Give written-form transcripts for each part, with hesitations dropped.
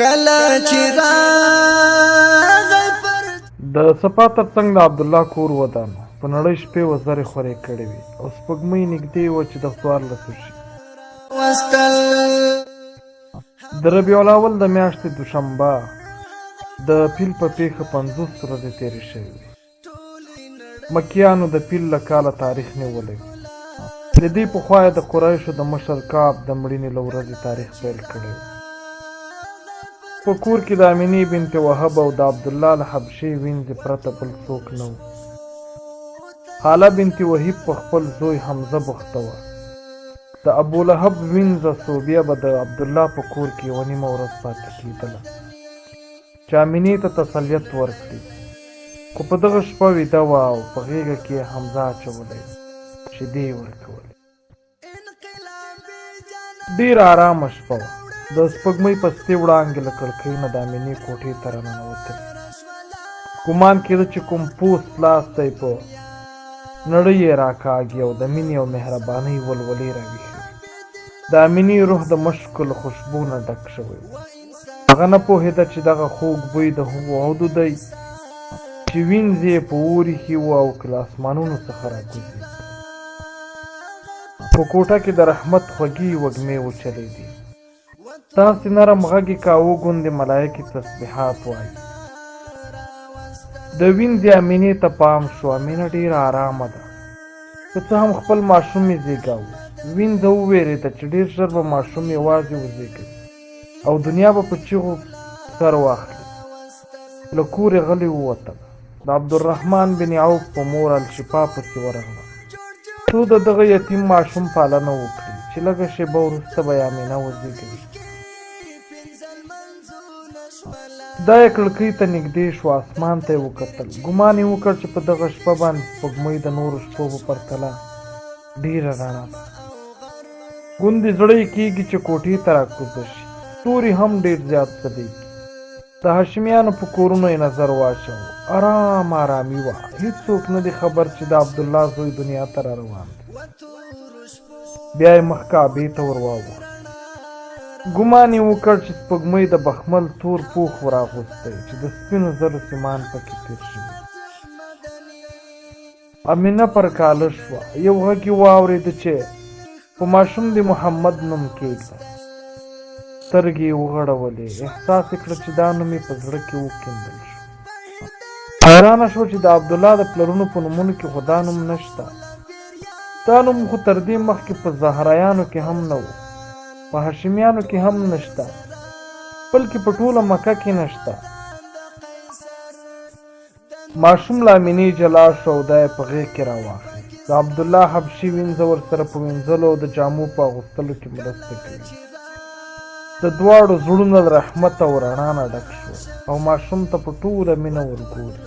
کله چې راغی پر د صفا ترڅنګ د عبدالله کور ودانو په نړۍ شپې وزرې خورې کړې وې او سپوږمۍ نږدې وه چې د 14 شي. وستل د ربیع الاول د میاشتې دوشنبه د پیل په پیښه 50 ورځې تېرې شوې وې. مکیانو د پیل له کاله تاریخ نیولی و. د دې پخوا یې د قریشو د مشر کعب د مړینې له ورځې تاریخ پیل کړی و. په کور کې د امینې بنت وهب او د عبدالله له حبشې وینځې پرته بل څوک نه و. حاله بنت وهب په خپل زوی حمزه بوخته وه. د ابولهب وینځه صوبیه به د عبدالله په کور کې یوه نیمه ورځ پاتې کېدله چې امینې ته تسلیت ورکړي، خو په دغه شپه ویده وه او په غېږه کې یې حمزه اچولی و، شیدې یې ورکولې. ډېره ارامه شپه وه. د سپوږمۍ پستې وړانګې له کړکۍ نه د امینې کوټې ته راننوتلې. ګمان کېده چې کوم پوست لاس دی په نړۍ یې راکاږي او د مینې او مهربانۍ ولولې راویښوي. د امینې روح د مشکو له خوشبو نه ډک شوی و. هغه نه پوهېده چې دغه خوږ بوی د هغو عودو دی چې وینځې یې په اور ایښي وو او که له اسمانونو څخه راکوزي. په کوټه کې د رحمت خوږې وږمې وچلېدې. داسې نرم غږ یې کاوه ګوندې ملایکې تسبیحات وایي. د وینځې امینې ته پام شو. امینه ډېره ارامه ده. که څه هم خپل ماشوم یې زېږاوه. وینځه ووېرېده چې ډېر ژر به ماشوم یوازې وزېږوي او دنیا به په چیغو سر واخلي. له کور یې غلې ووتله. د عبدالرحمن بن عوف په مور الشفا پسې ورغله څو د دغه یتیم ماشوم پالنه وکړي چې لږه شېبه وروسته به یې امینه وزېږوي. دا یې کړکۍ ته نږدې شو. اسمان ته یې وکتل. ګمان یې وکړ چې په دغه شپه باندې سپوږمۍ د نورو شپو په پرتله ډېره رڼا ده. ګوندې زړه یې کېږي چې کوټې ته راکوزه شي. ستوري هم ډېر زیات ځلېږي. د هاشمیانو په کورونو یې نظر واچاوه. ارام ارامي وه. هېڅوک نه دی خبر چې د عبدالله زوی دنیا ته را روان دی. بیا یې مخ کعبې ته ور واوښت. ګمان یې وکړ چې سپوږمۍ د بخمل تور پوښ وراغوستی چې د سپینو زرو سیمان پکې تېر شوي. امینه پر کاله شوه. یو غږ یې واورېده چې په ماشوم د محمد نوم کېږده. سترګې یې وغړولې. احساس یې کړه چې دا نوم یې په زړه کې وکیندل شو. حیرانه شوه چې د عبدالله د پلرونو په نومونو کې خو دا نوم نشته. دا نوم خو تر دې مخکې په زهرایانو کې هم نه و، په هاشمیانو کې هم نشته، بلکې په ټوله مکه کې نشته. ماشوم له امینې جلا شو او دا یې په غېږ کې راواخلې. د عبدالله حبشي وینځه ورسره په وینځلو او د جامو په اغوستلو کې مرسته کوي. د دواړو زړونه له رحمت او رڼا نه ډک شو او ماشوم ته په ټوله مینه ورګوري.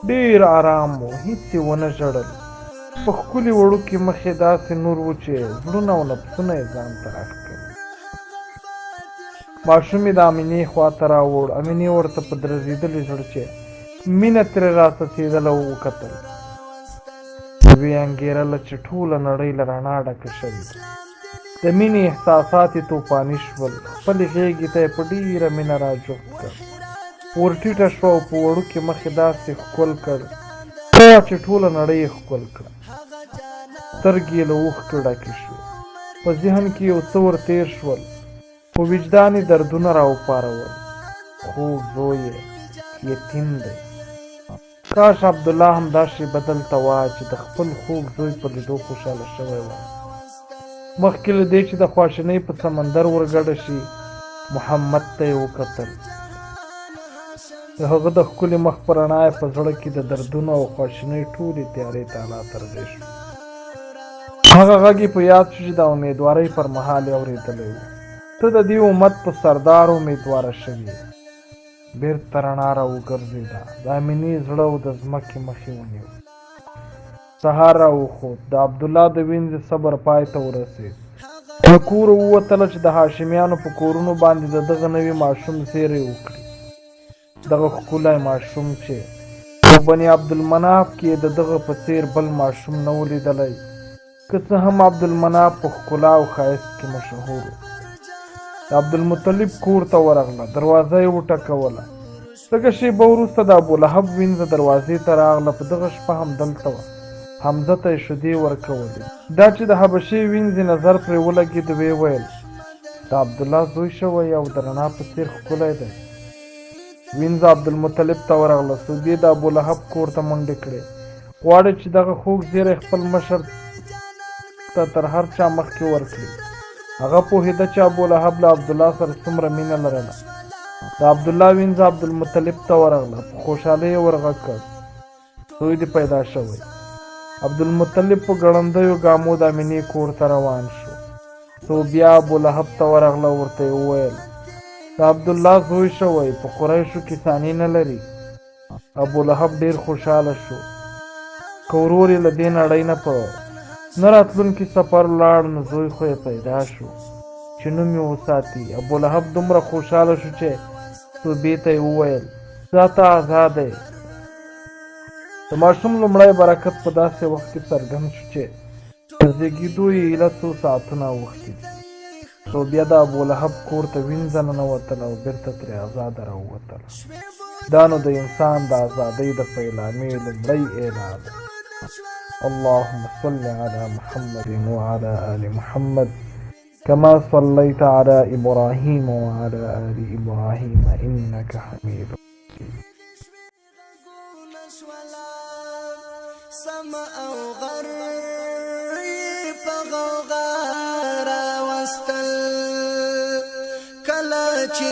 ډېر ارام و. هېڅ یې ونه ژړل. په ښکلي وړوکي مخ یې داسې نور و چې زړونه او نفسونه یې ځان ته راښکوي. ماشوم یې د امینې خوا ته راوړ. امینې ورته په درزېدلي زړه چې مینه ترې راڅڅېدله وکتل. ویې انګېرله چې ټوله نړۍ له رڼا ډکه شوې ده. د مینې احساسات یې توپاني شول. خپلې غېږې ته یې په ډېره مینه راجوخت کړ. ورټیټه شوه او په وړوکي مخ یې داسې ښکل کړ چې ټوله نړۍ یې ښکل کړه. سترګې یې له اوښکو ډکې شوې. په ذهن کې یو څه ور تېر شول. په وجدان یې دردونه راوپارول. خوږ زوی یې یتیم دی. کاش عبدالله هم دا شېبه دلته وای چې د خپل خوږ زوی په لیدو خوشحاله شوی وای. مخکې له دې چې د خواشینۍ په سمندر ورګډه شي، محمد ته یې وکتل. د هغه د ښکلي مخ په رڼا یې په زړه کې د دردونو او خواشینۍ ټولې تیارې تالا ترغې شوې. هغه غږ یې په یاد شو چې د امیدوارۍ پر مهال یې اورېدلی و. ته د دې امت په سردار امیدواره شوې. بېرته رڼا را وګرځېده. د امینې زړه او د ځمکې مخ یې ونیو. سهار را وخوت. د عبدالله د وینځې صبر پای ته ورسېد. له کوره ووتله چې د هاشمیانو په کورونو باندې د دغه نوي ماشوم زیری وکړي. دغه ښکلی ماشوم چې په بني عبدالمناف کې د دغه په څېر بل ماشوم نه و لیدلی. که څه هم عبدالمناف په ښکلا او ښایست کې مشهور و. د عبدالمطلب کور ته ورغله، دروازه یې وټکوله. لږه شېبه وروسته د ابولهب وینځه دروازې ته راغله. په دغه شپه همدلته وه. حمزه ته یې شیدې ورکولې. دا چې د حبشې وینځې نظر پرې ولګېد، ویې ویل د عبدالله زوی شوی او د رڼا په څېر ښکلی دی. وینځه عبدالمطلب ته ورغله. صوبې د ابولهب کور ته منډې کړې. غواړي چې دغه خوږ زیری خپل مشر ته تر هر چا مخکې ورکړي. هغه پوهېده چې ابولهب له عبدالله سره څومره مینه لرله. د عبدالله وینځه عبدالمطلب ته ورغله. په خوشحالۍ یې ورغږ کړ، زوی دې پیدا شوی. عبدالمطلب په ګړندیو ګامو د امینې کور ته روان شو. بیا ابولهب ته ورغله، ورته یې وویل د عبدالله زوی شوی، په قریشو کې ثاني نه لري. ابولهب ډېر خوشحاله شو. که ورور یې له دې نړۍ نه راتلونکي سفر لاړ، نو زوی خو یې پیدا شو چې نوم یې وساتي. ابولهب دومره خوشحاله شو چې صوبې ته یې وویل ځه ته ازاد یې. د ماشوم لومړی برکت په داسې وخت کې څرګند شو چې تر زېږېدو یې ایله څو ساعتونه اوښتي. صوبیه د ابولهب کور ته وینځه ننوتله او بېرته ترې ازاده راووتله. دا نو د انسان د ازادۍ د پیلامې لومړی اعلان. اللهم صل على محمد وعلى آل محمد كما صليت على إبراهيم وعلى آل إبراهيم إنك حميد مجيد. سما او غر په غوغا راوستل، کله چې